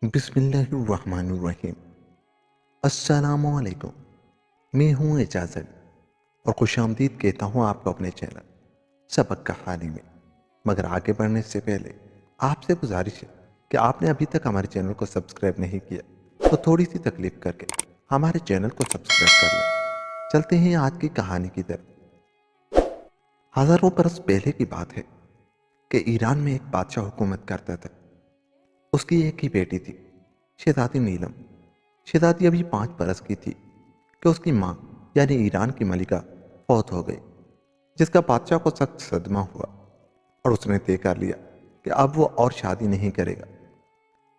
بسم اللہ الرحمن الرحیم۔ السلام علیکم، میں ہوں اجازت اور خوش آمدید کہتا ہوں آپ کو اپنے چینل سبق کہانی میں۔ مگر آگے بڑھنے سے پہلے آپ سے گزارش ہے کہ آپ نے ابھی تک ہمارے چینل کو سبسکرائب نہیں کیا تو تھوڑی سی تکلیف کر کے ہمارے چینل کو سبسکرائب کر لیں۔ چلتے ہیں آج کی کہانی کی طرف۔ ہزاروں برس پہلے کی بات ہے کہ ایران میں ایک بادشاہ حکومت کرتا تھا۔ اس کی ایک ہی بیٹی تھی، شہزادی نیلم۔ شہزادی ابھی 5 برس کی تھی کہ اس کی ماں یعنی ایران کی ملکہ فوت ہو گئی، جس کا بادشاہ کو سخت صدمہ ہوا اور اس نے طے کر لیا کہ اب وہ اور شادی نہیں کرے گا۔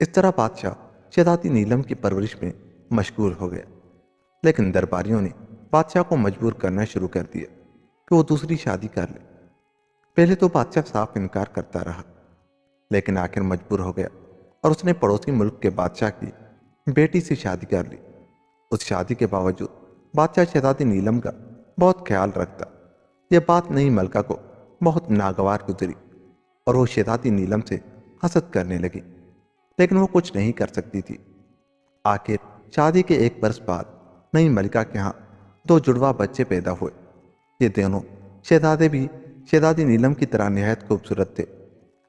اس طرح بادشاہ شہزادی نیلم کی پرورش میں مشغول ہو گیا، لیکن درباریوں نے بادشاہ کو مجبور کرنا شروع کر دیا کہ وہ دوسری شادی کر لے۔ پہلے تو بادشاہ صاف انکار کرتا رہا، لیکن آخر مجبور ہو گیا اور اس نے پڑوسی ملک کے بادشاہ کی بیٹی سے شادی کر لی۔ اس شادی کے باوجود بادشاہ شہزادی نیلم کا بہت خیال رکھتا۔ یہ بات نئی ملکہ کو بہت ناگوار گزری اور وہ شہزادی نیلم سے حسد کرنے لگی، لیکن وہ کچھ نہیں کر سکتی تھی۔ آخر شادی کے 1 برس بعد نئی ملکہ کے ہاں 2 جڑواں بچے پیدا ہوئے۔ یہ دونوں شہزادے بھی شہزادی نیلم کی طرح نہایت خوبصورت تھے۔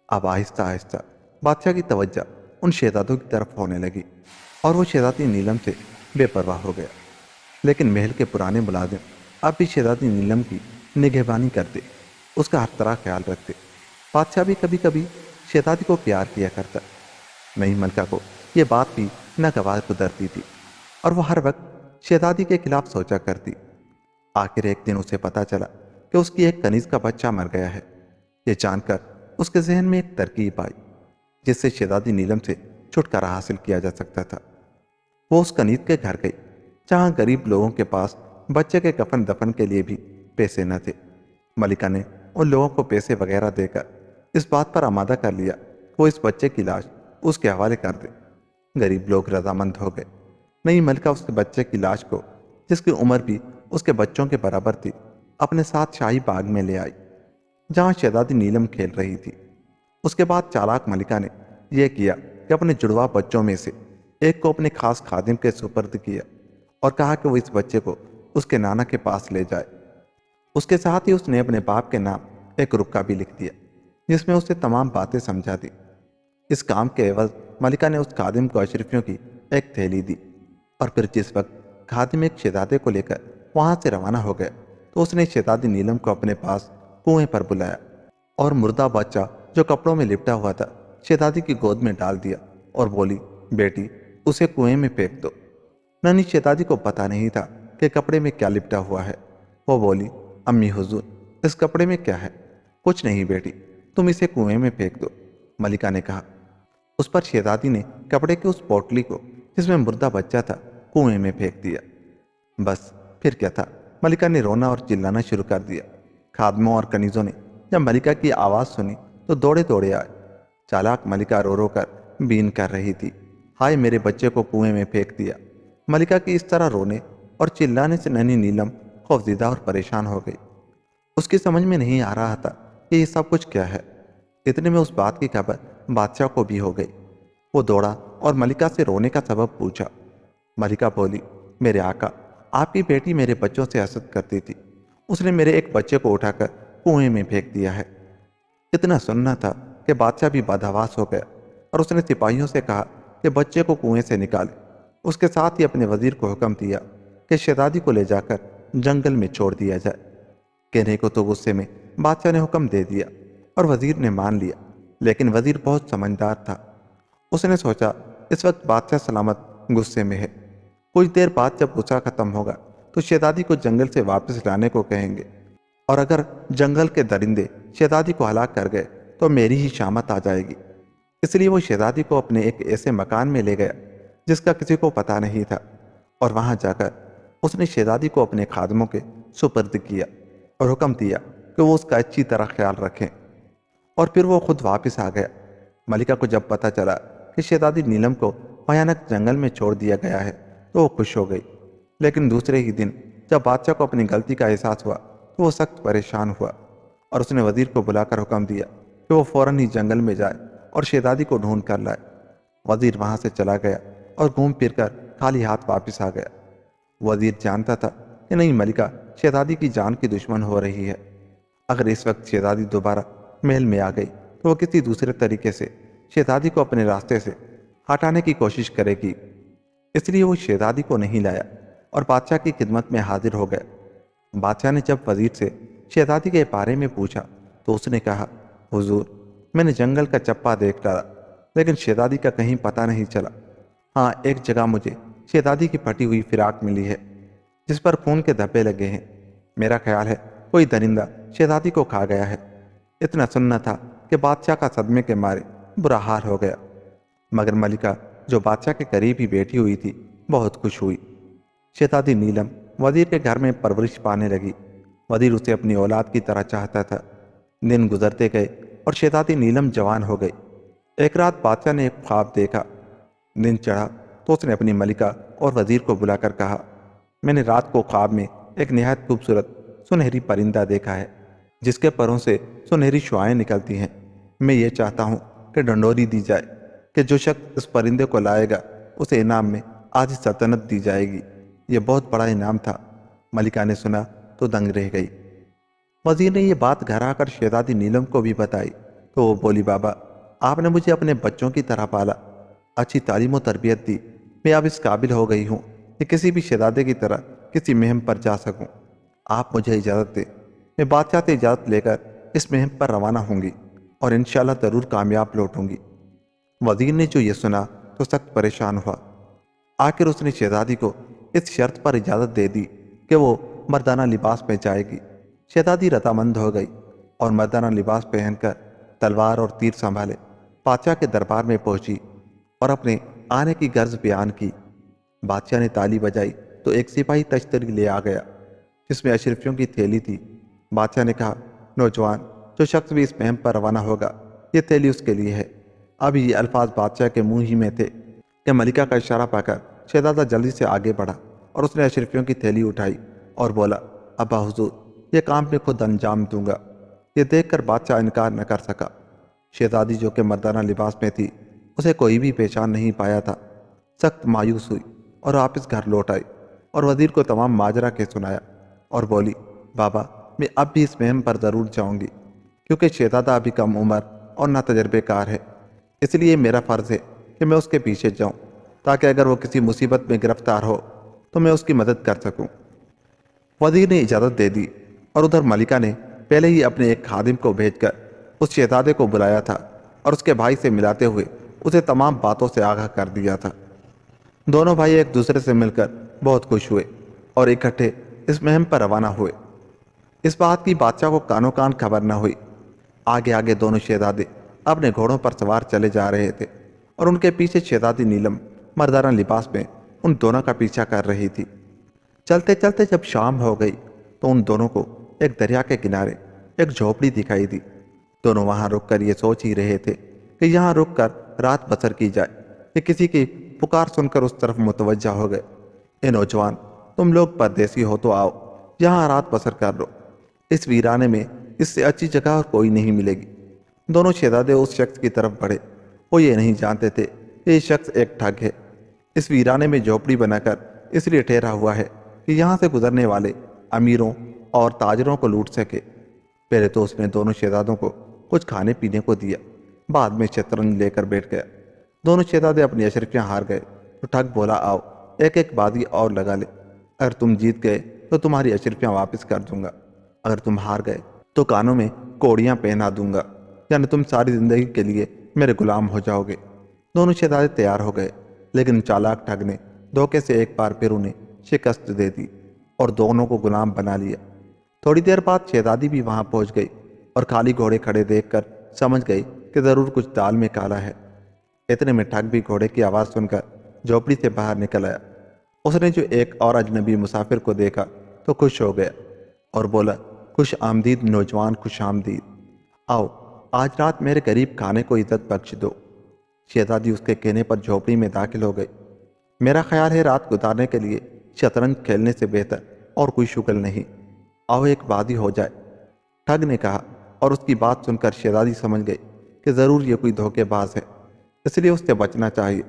اب آہستہ آہستہ بادشاہ کی توجہ ان شہزادوں کی طرف ہونے لگی اور وہ شہزادی نیلم سے بے پرواہ ہو گیا۔ لیکن محل کے پرانے ملازم اب بھی شہزادی نیلم کی نگہبانی کرتے، اس کا ہر طرح خیال رکھتے۔ بادشاہ بھی کبھی کبھی شہزادی کو پیار کیا کرتا۔ نئی ملکہ کو یہ بات بھی ناگوار گزرتی تھی اور وہ ہر وقت شہزادی کے خلاف سوچا کرتی۔ آخر ایک دن اسے پتا چلا کہ اس کی ایک کنیز کا بچہ مر گیا ہے۔ یہ جان کر اس کے ذہن میں ایک ترکیب آئی جس سے شہزادی نیلم سے چھٹکارا حاصل کیا جا سکتا تھا۔ وہ اس کنیز کے گھر گئی جہاں غریب لوگوں کے پاس بچے کے کفن دفن کے لیے بھی پیسے نہ تھے۔ ملکہ نے ان لوگوں کو پیسے وغیرہ دے کر اس بات پر آمادہ کر لیا کہ وہ اس بچے کی لاش اس کے حوالے کر دے۔ غریب لوگ رضامند ہو گئے۔ نئی ملکہ اس کے بچے کی لاش کو، جس کی عمر بھی اس کے بچوں کے برابر تھی، اپنے ساتھ شاہی باغ میں لے آئی جہاں شہزادی نیلم کھیل رہی تھی۔ اس کے بعد چالاک ملکہ نے یہ کیا کہ اپنے جڑواں بچوں میں سے ایک کو اپنے خاص خادم کے سپرد کیا اور کہا کہ وہ اس بچے کو اس کے نانا کے پاس لے جائے۔ اس کے ساتھ ہی اس نے اپنے باپ کے نام ایک رکا بھی لکھ دیا جس میں اسے تمام باتیں سمجھا دی۔ اس کام کے عوض ملکہ نے اس خادم کو اشرفیوں کی ایک تھیلی دی اور پھر جس وقت خادم ایک شہزادے کو لے کر وہاں سے روانہ ہو گیا تو اس نے شہزادی نیلم کو اپنے پاس کنویں پر بلایا اور مردہ بچہ جو کپڑوں میں لپٹا ہوا تھا شہزادی کی گود میں ڈال دیا اور بولی، بیٹی اسے کنویں میں پھینک دو۔ نانی شہزادی کو پتا نہیں تھا کہ کپڑے میں کیا لپٹا ہوا ہے۔ وہ بولی، امی حضور اس کپڑے میں کیا ہے؟ کچھ نہیں بیٹی، تم اسے کنویں میں پھینک دو، ملکہ نے کہا۔ اس پر شہزادی نے کپڑے کی اس پوٹلی کو جس میں مردہ بچہ تھا کنویں میں پھینک دیا۔ بس پھر کیا تھا، ملکہ نے رونا اور چلانا شروع کر دیا۔ خادموں اور کنیزوں نے جب ملکہ کی آواز سنی تو دوڑے دوڑے آئے۔ چالاک ملکہ رو رو کر بین کر رہی تھی، ہائے میرے بچے کو کنویں میں پھینک دیا۔ ملکہ کی اس طرح رونے اور چلانے سے ننھی نیلم خوفزدہ اور پریشان ہو گئی۔ اس کی سمجھ میں نہیں آ رہا تھا کہ یہ سب کچھ کیا ہے۔ اتنے میں اس بات کی خبر بادشاہ کو بھی ہو گئی۔ وہ دوڑا اور ملکہ سے رونے کا سبب پوچھا۔ ملکہ بولی، میرے آقا، آپ کی بیٹی میرے بچوں سے حسد کرتی تھی، اس نے میرے ایک بچے کو اٹھا کر کنویں میں پھینک دیا ہے۔ اتنا سننا تھا کہ بادشاہ بھی بدحواس ہو گیا اور اس نے سپاہیوں سے کہا کہ بچے کو کنویں سے نکالے۔ اس کے ساتھ ہی اپنے وزیر کو حکم دیا کہ شہزادی کو لے جا کر جنگل میں چھوڑ دیا جائے۔ کہنے کو تو غصے میں بادشاہ نے حکم دے دیا اور وزیر نے مان لیا، لیکن وزیر بہت سمجھدار تھا۔ اس نے سوچا اس وقت بادشاہ سلامت غصے میں ہے، کچھ دیر بعد جب غصہ ختم ہوگا تو شہزادی کو جنگل سے واپس لانے کو کہیں گے، اور اگر جنگل کے درندے شہزادی کو ہلاک کر گئے تو میری ہی شامت آ جائے گی۔ اس لیے وہ شہزادی کو اپنے ایک ایسے مکان میں لے گیا جس کا کسی کو پتہ نہیں تھا، اور وہاں جا کر اس نے شہزادی کو اپنے خادموں کے سپرد کیا اور حکم دیا کہ وہ اس کا اچھی طرح خیال رکھیں، اور پھر وہ خود واپس آ گیا۔ ملکہ کو جب پتہ چلا کہ شہزادی نیلم کو بھیانک جنگل میں چھوڑ دیا گیا ہے تو وہ خوش ہو گئی، لیکن دوسرے ہی دن جب بادشاہ کو اپنی غلطی کا احساس ہوا تو وہ سخت پریشان ہوا اور اس نے وزیر کو بلا کر حکم دیا کہ وہ فوراً ہی جنگل میں جائے اور شہزادی کو ڈھونڈ کر لائے۔ وزیر وہاں سے چلا گیا اور گھوم پھر کر خالی ہاتھ واپس آ گیا۔ وزیر جانتا تھا کہ نئی ملکہ شہزادی کی جان کی دشمن ہو رہی ہے۔ اگر اس وقت شہزادی دوبارہ محل میں آ گئی تو وہ کسی دوسرے طریقے سے شہزادی کو اپنے راستے سے ہٹانے کی کوشش کرے گی، اس لیے وہ شہزادی کو نہیں لایا اور بادشاہ کی خدمت میں حاضر ہو گیا۔ بادشاہ نے جب وزیر سے شہزادی کے بارے میں پوچھا تو اس نے کہا، حضور، میں نے جنگل کا چپا دیکھ ڈالا لیکن شہزادی کا کہیں پتہ نہیں چلا۔ ہاں، ایک جگہ مجھے شہزادی کی پھٹی ہوئی فراق ملی ہے جس پر خون کے دھبے لگے ہیں۔ میرا خیال ہے کوئی درندہ شہزادی کو کھا گیا ہے۔ اتنا سننا تھا کہ بادشاہ کا صدمے کے مارے برا حال ہو گیا، مگر ملکہ جو بادشاہ کے قریب ہی بیٹھی ہوئی تھی بہت خوش ہوئی۔ شہزادی نیلم وزیر کے گھر میں پرورش پانے لگی۔ وزیر اسے اپنی اولاد کی طرح چاہتا تھا۔ دن گزرتے گئے اور شہزادی نیلم جوان ہو گئی۔ ایک رات بادشاہ نے ایک خواب دیکھا۔ دن چڑھا تو اس نے اپنی ملکہ اور وزیر کو بلا کر کہا، میں نے رات کو خواب میں ایک نہایت خوبصورت سنہری پرندہ دیکھا ہے جس کے پروں سے سنہری شعاعیں نکلتی ہیں۔ میں یہ چاہتا ہوں کہ ڈنڈوری دی جائے کہ جو شخص اس پرندے کو لائے گا اسے انعام میں آدھی سلطنت دی جائے گی۔ یہ بہت بڑا انعام تھا۔ ملکہ نے سنا تو دنگ رہ گئی۔ وزیر نے یہ بات گھر آ کر شہزادی نیلم کو بھی بتائی تو وہ بولی، بابا، آپ نے مجھے اپنے بچوں کی طرح پالا، اچھی تعلیم و تربیت دی، میں اب اس قابل ہو گئی ہوں کہ کسی بھی شہزادے کی طرح کسی مہم پر جا سکوں۔ آپ مجھے اجازت دیں، میں بادشاہ سے اجازت لے کر اس مہم پر روانہ ہوں گی اور انشاءاللہ ضرور کامیاب لوٹوں گی۔ وزیر نے جو یہ سنا تو سخت پریشان ہوا۔ آخر اس نے شہزادی کو اس شرط پر اجازت دے دی کہ وہ مردانہ لباس میں جائے گی۔ شہزادی رضامند ہو گئی اور مردانہ لباس پہن کر تلوار اور تیر سنبھالے بادشاہ کے دربار میں پہنچی اور اپنے آنے کی غرض بیان کی۔ بادشاہ نے تالی بجائی تو ایک سپاہی تشتری لے آ گیا جس میں اشرفیوں کی تھیلی تھی۔ بادشاہ نے کہا، نوجوان جو شخص بھی اس مہم پر روانہ ہوگا یہ تھیلی اس کے لیے ہے۔ اب یہ الفاظ بادشاہ کے منہ ہی میں تھے کہ ملکہ کا اشارہ پا کر شہزادہ جلدی سے آگے بڑھا اور اس نے اشرفیوں کی تھیلی اٹھائی اور بولا، ابا حضور، یہ کام میں خود انجام دوں گا۔ یہ دیکھ کر بادشاہ انکار نہ کر سکا۔ شہزادی جو کہ مردانہ لباس میں تھی اسے کوئی بھی پہچان نہیں پایا تھا۔ سخت مایوس ہوئی اور واپس گھر لوٹ آئی اور وزیر کو تمام ماجرا کے سنایا اور بولی، بابا، میں اب بھی اس مہم پر ضرور جاؤں گی کیونکہ شہزادہ ابھی کم عمر اور نہ تجربے کار ہے، اس لیے میرا فرض ہے کہ میں اس کے پیچھے جاؤں تاکہ اگر وہ کسی مصیبت میں گرفتار ہو تو میں اس کی مدد کر سکوں۔ وزیر نے اجازت دے دی اور ادھر ملکہ نے پہلے ہی اپنے ایک خادم کو بھیج کر اس شہزادے کو بلایا تھا اور اس کے بھائی سے ملاتے ہوئے اسے تمام باتوں سے آگاہ کر دیا تھا۔ دونوں بھائی ایک دوسرے سے مل کر بہت خوش ہوئے اور اکٹھے اس مہم پر روانہ ہوئے۔ اس بات کی بادشاہ کو کانوں کان خبر نہ ہوئی۔ آگے آگے دونوں شہزادے اپنے گھوڑوں پر سوار چلے جا رہے تھے اور ان کے پیچھے شہزادی نیلم مردانہ لباس میں ان دونوں کا پیچھا کر رہی تھی۔ چلتے چلتے جب شام ہو گئی تو ان دونوں کو ایک دریا کے کنارے ایک جھوپڑی دکھائی دی۔ دونوں وہاں رک کر یہ سوچ ہی رہے تھے کہ یہاں رک کر رات بسر کی جائے کہ کسی کی پکار سن کر اس طرف متوجہ ہو گئے۔ اے نوجوان، تم لوگ پردیسی ہو تو آؤ، یہاں رات بسر کر لو، اس ویرانے میں اس سے اچھی جگہ اور کوئی نہیں ملے گی۔ دونوں شہزادے اس شخص کی طرف بڑھے۔ وہ یہ نہیں جانتے تھے کہ یہ شخص ایک ٹھگ ہے، اس ویرانے میں جھوپڑی بنا کر اس لیے ٹھہرا ہوا ہے کہ یہاں سے گزرنے والے امیروں اور تاجروں کو لوٹ سکے۔ پہلے تو اس نے دونوں شہزادوں کو کچھ کھانے پینے کو دیا، بعد میں شطرنج لے کر بیٹھ گیا۔ دونوں شہزادے اپنی اشرفیاں ہار گئے تو ٹھگ بولا، آؤ ایک ایک بازی اور لگا لے، اگر تم جیت گئے تو تمہاری اشرفیاں واپس کر دوں گا، اگر تم ہار گئے تو کانوں میں کوڑیاں پہنا دوں گا، یعنی تم ساری زندگی کے لیے میرے غلام ہو جاؤ گے۔ دونوں شہزادے تیار ہو گئے لیکن چالاک ٹھگ نے دھوکے سے ایک بار پھر انہیں شکست دے دی اور دونوں کو غلام بنا لیا۔ تھوڑی دیر بعد شہزادی بھی وہاں پہنچ گئی اور خالی گھوڑے کھڑے دیکھ کر سمجھ گئی کہ ضرور کچھ دال میں کالا ہے۔ اتنے میں ٹھگ بھی گھوڑے کی آواز سن کر جھوپڑی سے باہر نکل آیا۔ اس نے جو ایک اور اجنبی مسافر کو دیکھا تو خوش ہو گیا اور بولا، خوش آمدید نوجوان، خوش آمدید، آؤ آج رات میرے قریب کھانے کو عزت بخش دو۔ شہزادی اس کے کہنے پر جھوپڑی میں داخل ہو گئی۔ میرا خیال ہے رات گزارنے کے لیے شطرنج کھیلنے سے بہتر اور کوئی شغل نہیں، آؤ ایک بازی ہو جائے، ٹھگ نے کہا، اور اس کی بات سن کر شہزادی سمجھ گئی کہ ضرور یہ کوئی دھوکے باز ہے۔ اس لیے اس سے بچنا چاہیے۔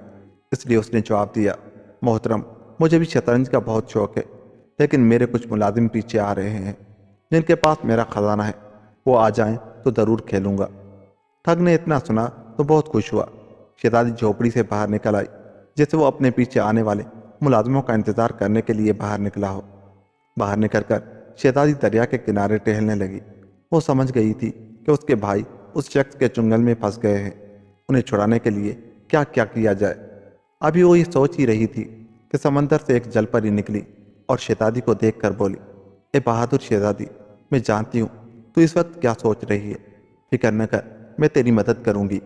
اس لیے اس نے جواب دیا، محترم، مجھے بھی شطرنج کا بہت شوق ہے، لیکن میرے کچھ ملازم پیچھے آ رہے ہیں جن کے پاس میرا خزانہ ہے، وہ آ جائیں تو ضرور کھیلوں گا۔ ٹھگ نے اتنا سنا تو بہت خوش ہوا۔ شہزادی جھوپڑی سے باہر نکل آئی جیسے وہ اپنے پیچھے آنے والے ملازموں کا انتظار کرنے کے لیے باہر نکلا ہو۔ باہر نکل کر شہزادی دریا کے کنارے ٹہلنے لگی۔ وہ سمجھ گئی تھی کہ اس کے بھائی اس شخص کے چنگل میں پھنس گئے ہیں، انہیں چھڑانے کے لیے کیا کیا کیا جائے۔ ابھی وہ یہ سوچ ہی رہی تھی کہ سمندر سے ایک جل پری نکلی اور شہزادی کو دیکھ کر بولی، اے بہادر شہزادی، میں جانتی ہوں تو اس وقت کیا سوچ رہی ہے، فکر نہ کر، میں تیری مدد کروں گی۔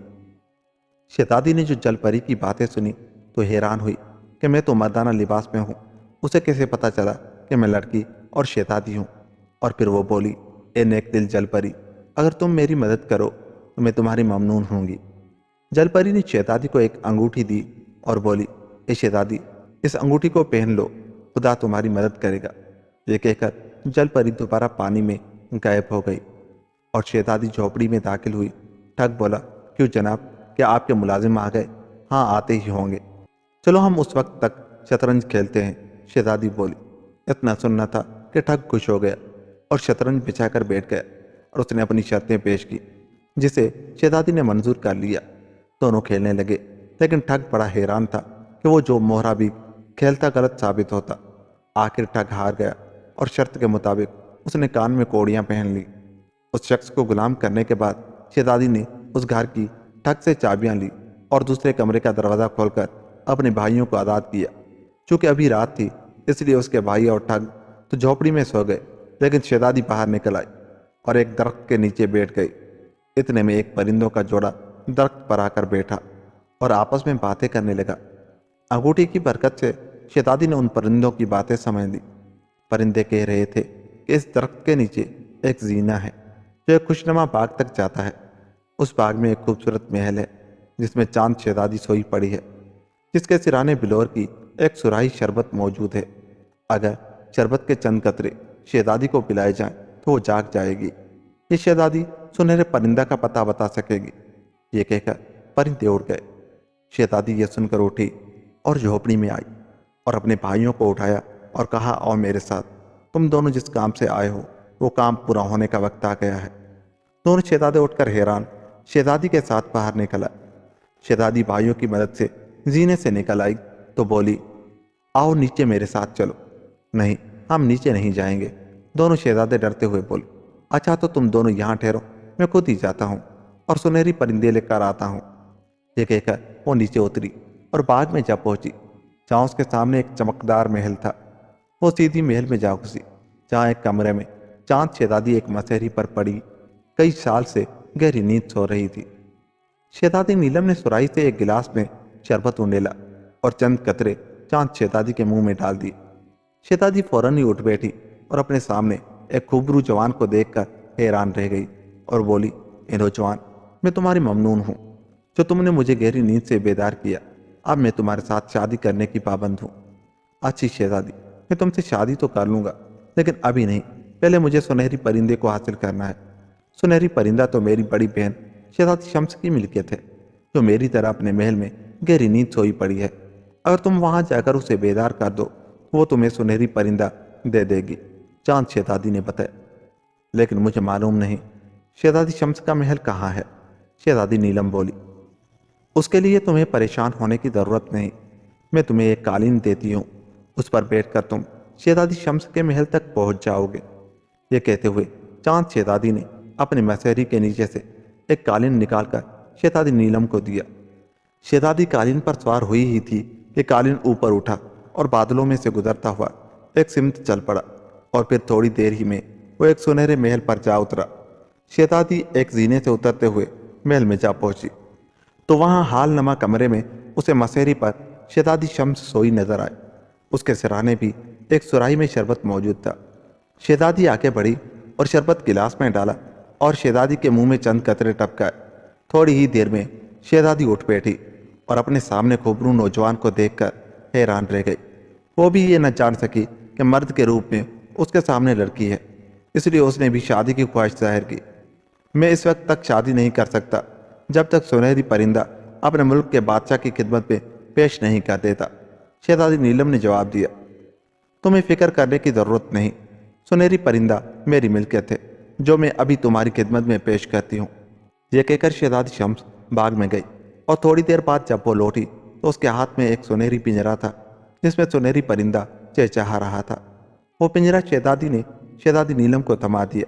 شہزادی نے جو جل پری کی باتیں سنی تو حیران ہوئی کہ میں تو مردانہ لباس میں ہوں، اسے کیسے پتہ چلا کہ میں لڑکی اور شہزادی ہوں؟ اور پھر وہ بولی، اے نیک دل جل پری، اگر تم میری مدد کرو تو میں تمہاری ممنون ہوں گی۔ جل پری نے شہزادی کو ایک انگوٹھی دی اور بولی، اے شہزادی، اس انگوٹھی کو پہن لو، خدا تمہاری مدد کرے گا۔ یہ کہہ کر جل پری دوبارہ پانی میں غائب ہو گئی اور شہزادی جھوپڑی میں داخل ہوئی۔ ٹھگ بولا، کیوں جناب، کیا آپ کے ملازم آ گئے؟ ہاں، آتے ہی ہوں گے، چلو ہم اس وقت تک شطرنج کھیلتے ہیں، شہزادی بولی۔ اتنا سننا تھا کہ ٹھگ خوش ہو گیا اور شطرنج بچھا کر بیٹھ گیا اور اس نے اپنی شرطیں پیش کی جسے شہزادی نے منظور کر لیا۔ دونوں کھیلنے لگے، لیکن ٹھگ بڑا حیران تھا کہ وہ جو مہرہ بھی کھیلتا غلط ثابت ہوتا۔ آخر ٹھگ ہار گیا اور شرط کے مطابق اس نے کان میں کوڑیاں پہن لی۔ اس شخص کو غلام کرنے کے بعد شہزادی نے اس گھر کی ٹھگ سے چابیاں لی اور دوسرے کمرے کا دروازہ کھول کر اپنے بھائیوں کو آزاد کیا۔ چونکہ ابھی رات تھی اس لیے اس کے بھائی اور ٹھگ تو جھوپڑی میں سو گئے، لیکن شہزادی باہر نکل آئی اور ایک درخت کے نیچے بیٹھ گئی۔ اتنے میں ایک پرندوں کا جوڑا درخت پر آ کر بیٹھا اور آپس میں باتیں کرنے لگا۔ انگوٹھی کی برکت سے شہزادی نے ان پرندوں کی باتیں سمجھ لی۔ پرندے کہہ رہے تھے کہ اس درخت کے نیچے ایک زینہ ہے جو ایک خوشنما باغ تک جاتا ہے۔ اس باغ میں ایک خوبصورت محل ہے جس میں چاند شہزادی سوئی پڑی ہے، جس کے سرانے بلور کی ایک سراہی شربت موجود ہے۔ اگر شربت کے چند قطرے شہزادی کو پلائے جائیں تو وہ جاگ جائے گی۔ یہ شہزادی سنہرے پرندہ کا پتہ بتا سکے گی۔ یہ کہہ کر پرندے اڑ گئے۔ شہزادی یہ سن کر اٹھی اور جھوپڑی میں آئی اور اپنے بھائیوں کو اٹھایا اور کہا، آؤ میرے ساتھ، تم دونوں جس کام سے آئے ہو وہ کام پورا ہونے کا وقت آ گیا ہے۔ دونوں شہزادے اٹھ کر حیران شہزادی کے ساتھ باہر نکل آئے۔ شہزادی بھائیوں کی مدد سے زینے سے نکل آئی تو بولی، آؤ نیچے میرے ساتھ چلو۔ نہیں، ہم نیچے نہیں جائیں گے، دونوں شہزادے ڈرتے ہوئے بولے۔ اچھا تو تم دونوں یہاں ٹھہرو، میں خود ہی جاتا ہوں اور سنہری پرندے لے کر آتا ہوں۔ یہ کہہ کر وہ نیچے اتری اور باغ میں جا پہنچی جہاں اس کے سامنے ایک چمکدار محل تھا۔ وہ سیدھی محل میں جا گھسی جہاں ایک کمرے میں چاند شہزادی ایک مسہری پر پڑی کئی سال سے گہری نیند سو رہی تھی۔ شہزادی نیلم نے سراہی سے ایک گلاس میں شربت انڈیلا اور چند قطرے چاند شہزادی کے منہ میں ڈال دی۔ شہزادی فوراً ہی اٹھ بیٹھی اور اپنے سامنے ایک خوبرو جوان کو دیکھ کر حیران رہ گئی اور بولی، اے نوجوان، میں تمہاری ممنون ہوں جو تم نے مجھے گہری نیند سے بیدار کیا۔ اب میں تمہارے ساتھ شادی کرنے کی پابند ہوں۔ اچھی شہزادی، میں تم سے شادی تو کر لوں گا، لیکن ابھی نہیں، پہلے مجھے سنہری پرندے کو حاصل کرنا ہے۔ سنہری پرندہ تو میری بڑی بہن شہزادی شمس کی ملکیت ہے جو میری طرح اپنے محل میں گہری نیند سوئی پڑی ہے۔ اگر تم وہاں جا کر اسے بیدار کر دو وہ تمہیں سنہری پرندہ دے دے گی، چاند شہزادی نے بتایا۔ لیکن مجھے معلوم نہیں شہزادی شمس کا محل کہاں ہے، شہزادی نیلم بولی۔ اس کے لیے تمہیں پریشان ہونے کی ضرورت نہیں، میں تمہیں ایک قالین دیتی ہوں، اس پر بیٹھ کر تم شہزادی شمس کے محل تک پہنچ جاؤ گے۔ یہ کہتے ہوئے چاند شہزادی نے اپنے مسہری کے نیچے سے ایک قالین نکال کر شہزادی نیلم کو دیا۔ شہزادی قالین پر سوار ہوئی ہی تھی کہ قالین اوپر اٹھا اور بادلوں میں سے گزرتا ہوا ایک سمت چل پڑا اور پھر تھوڑی دیر ہی میں وہ ایک سنہرے محل پر جا اترا۔ شہزادی ایک زینے سے اترتے ہوئے محل میں جا پہنچی تو وہاں حال نما کمرے میں اسے مسہری پر شہزادی شمس سوئی نظر آئی۔ اس کے سرانے بھی ایک سراہی میں شربت موجود تھا۔ شہزادی آگے بڑھی اور شربت گلاس میں ڈالا اور شہزادی کے منہ میں چند قطرے ٹپکائے۔ تھوڑی ہی دیر میں شہزادی اٹھ بیٹھی اور اپنے سامنے خوبرو نوجوان کو دیکھ کر حیران رہ گئی۔ وہ بھی یہ نہ جان سکی کہ مرد کے روپ میں اس کے سامنے لڑکی ہے، اس لیے اس نے بھی شادی کی خواہش ظاہر کی۔ میں اس وقت تک شادی نہیں کر سکتا جب تک سنہری پرندہ اپنے ملک کے بادشاہ کی خدمت میں پیش نہیں کر دیتا۔ شہزادی نیلم نے جواب دیا، تمہیں فکر کرنے کی ضرورت نہیں، سنہری پرندہ میری ملکیت ہے جو میں ابھی تمہاری خدمت میں پیش کرتی ہوں۔ یہ کہہ کر شہزادی شمس باغ میں گئی اور تھوڑی دیر بعد جب وہ لوٹی تو اس کے ہاتھ میں ایک سنہری پنجرا تھا جس میں سنہری پرندہ چہچہا رہا تھا۔ وہ پنجرا شہزادی نیلم کو تھما دیا۔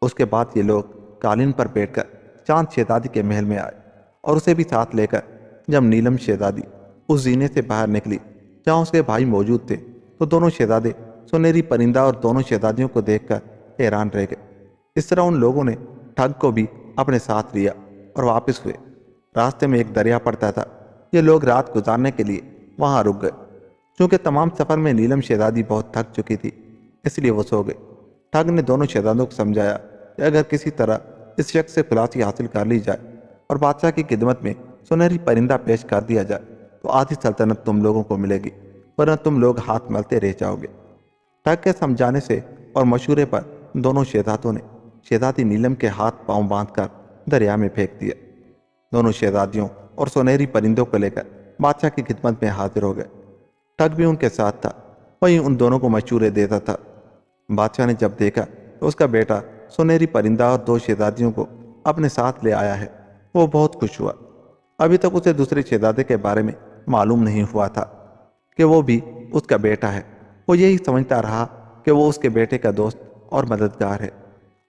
اس کے بعد یہ لوگ قالین پر بیٹھ کر چاند شہزادی کے محل میں آئے اور اسے بھی ساتھ لے کر جب نیلم شہزادی اس زینے سے باہر نکلی جہاں اس کے بھائی موجود تھے تو دونوں شہزادے سنہری پرندہ اور دونوں شہزادیوں کو دیکھ کر حیران رہ گئے۔ اس طرح ان لوگوں نے ٹھگ کو بھی اپنے ساتھ لیا اور واپس ہوئے۔ راستے میں ایک دریا پڑتا تھا۔ یہ لوگ رات گزارنے کے لیے وہاں رک گئے۔ چونکہ تمام سفر میں نیلم شہزادی بہت تھک چکی تھی اس لیے وہ سو گئی۔ ٹھگ نے دونوں شہزادوں کو سمجھایا کہ اگر کسی طرح اس شخص سے خلاصی حاصل کر لی جائے اور بادشاہ کی خدمت میں سنہری پرندہ پیش کر دیا جائے تو آدھی سلطنت تم لوگوں کو ملے گی، ورنہ تم لوگ ہاتھ ملتے رہ جاؤ گے۔ ٹھگ کے سمجھانے سے اور مشورے پر دونوں شہزادوں نے شہزادی نیلم کے ہاتھ پاؤں باندھ کر دریا میں پھینک دیا۔ دونوں شہزادیوں اور سنہری پرندوں کو لے کر بادشاہ کی خدمت میں حاضر ہو گئے۔ ٹھگ بھی ان کے ساتھ تھا، وہی ان دونوں کو مشورے دیتا تھا۔ بادشاہ نے جب دیکھا تو اس کا بیٹا سنہری پرندہ اور دو شہزادیوں کو اپنے ساتھ لے آیا ہے، وہ بہت خوش ہوا۔ ابھی تک اسے دوسرے شہزادے کے بارے میں معلوم نہیں ہوا تھا کہ وہ بھی اس کا بیٹا ہے۔ وہ یہی سمجھتا رہا کہ وہ اس کے بیٹے کا دوست اور مددگار ہے۔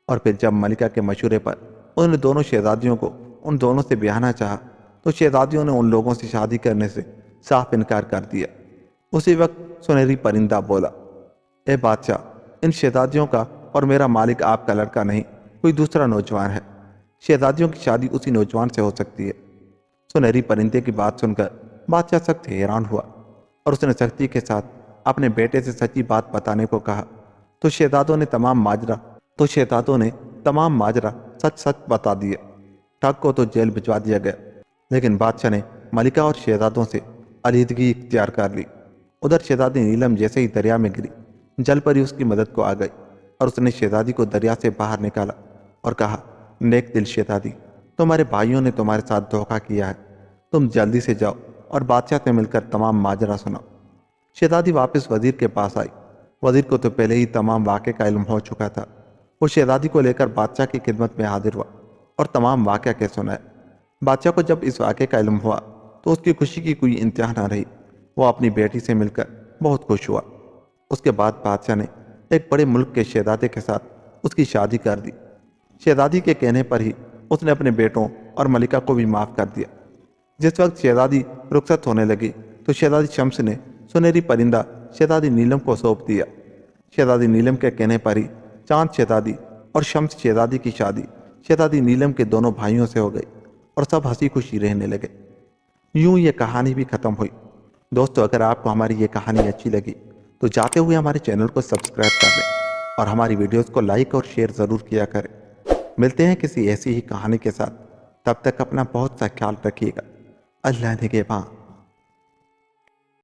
اور پھر جب ملکہ کے مشورے پر اس نے دونوں شہزادیوں کو ان دونوں سے بیاہنا چاہا تو شہزادیوں نے ان لوگوں سے شادی کرنے سے صاف انکار کر دیا۔ اسی وقت سنہری پرندہ بولا، اے بادشاہ، ان شہزادیوں کا اور میرا مالک آپ کا لڑکا نہیں، کوئی دوسرا نوجوان ہے۔ شہزادیوں کی شادی اسی نوجوان سے ہو سکتی ہے۔ سنہری پرندے کی بات سن کر بادشاہ سخت حیران ہوا اور اس نے سختی کے ساتھ اپنے بیٹے سے سچی بات بتانے کو کہا تو شہزادوں نے تمام ماجرا سچ بتا دیا۔ ٹھگ کو تو جیل بھجوا دیا گیا، لیکن بادشاہ نے ملکہ اور شہزادوں سے علیحدگی اختیار کر لی۔ ادھر شہزادی نیلم جیسے ہی دریا میں گری، جل پری اس کی مدد کو آ گئی اور اس نے شہزادی کو دریا سے باہر نکالا اور کہا، نیک دل شہزادی، تمہارے بھائیوں نے تمہارے ساتھ دھوکہ کیا ہے، تم جلدی سے جاؤ اور بادشاہ سے مل کر تمام ماجرا سناؤ۔ شہزادی واپس وزیر کے پاس آئی۔ وزیر کو تو پہلے ہی تمام واقعے کا علم ہو چکا تھا۔ وہ شہزادی کو لے کر بادشاہ کی خدمت میں حاضر ہوا اور تمام واقعہ کے سنایا۔ بادشاہ کو جب اس واقعے کا علم ہوا تو اس کی خوشی کی کوئی انتہا نہ رہی۔ وہ اپنی بیٹی سے مل کر بہت خوش ہوا۔ اس کے بعد بادشاہ نے ایک بڑے ملک کے شہزادے کے ساتھ اس کی شادی کر دی۔ شہزادی کے کہنے پر ہی اس نے اپنے بیٹوں اور ملکہ کو بھی معاف کر دیا۔ جس وقت شہزادی رخصت ہونے لگی تو شہزادی شمس نے سنہری پرندہ شہزادی نیلم کو سونپ دیا۔ شہزادی نیلم کے کہنے پر ہی چاند شہزادی اور شمس شہزادی کی شادی شہزادی نیلم کے دونوں بھائیوں سے ہو گئی اور سب ہنسی خوشی رہنے لگے۔ یوں یہ کہانی بھی ختم ہوئی۔ دوستو، اگر آپ کو ہماری یہ کہانی اچھی لگی تو جاتے ہوئے ہمارے چینل کو سبسکرائب کر لیں اور ہماری ویڈیوز کو لائک اور شیئر ضرور کیا کریں۔ ملتے ہیں کسی ایسی ہی کہانی کے ساتھ، تب تک اپنا بہت سا خیال رکھیے گا۔ اللہ نگہباں۔